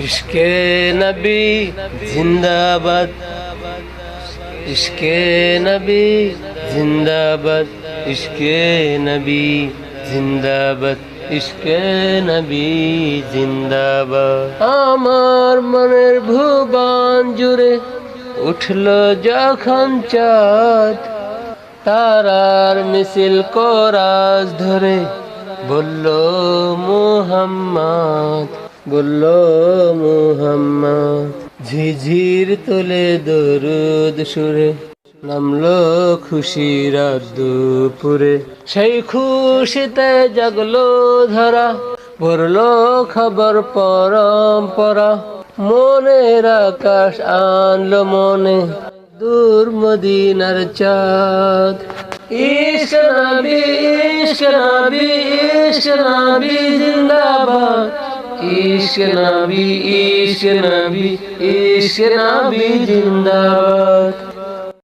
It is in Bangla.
ইশকে নবী জিন্দাবাদ, ইশকে নবী জিন্দাবাদ, ইশকে নবী জিন্দাবাদ, ইশকে নবী জিন্দাবাদ। আমার মনের ভুবন জুড়ে উঠল যখন চাঁদ, তারার মিছিল কোরাস ধরে বলল মুহাম্মদ, বলল মুহাম্মদ। ঝিঝির তোলে দরুদ সুরে নামলো খুশির দুপুরে, সেই খুশিতে জাগলো ধরা, পড়লো খবর পরম্পরা। মনের আকাশ আনলো মনে দূর মদিনার চাঁদ। ইশক নবী, ইশক নবী, ইশক নবী জিন্দাবাদ, ইশক নবী, ইশক নবী, ইশক নবী জিন্দাবাদ।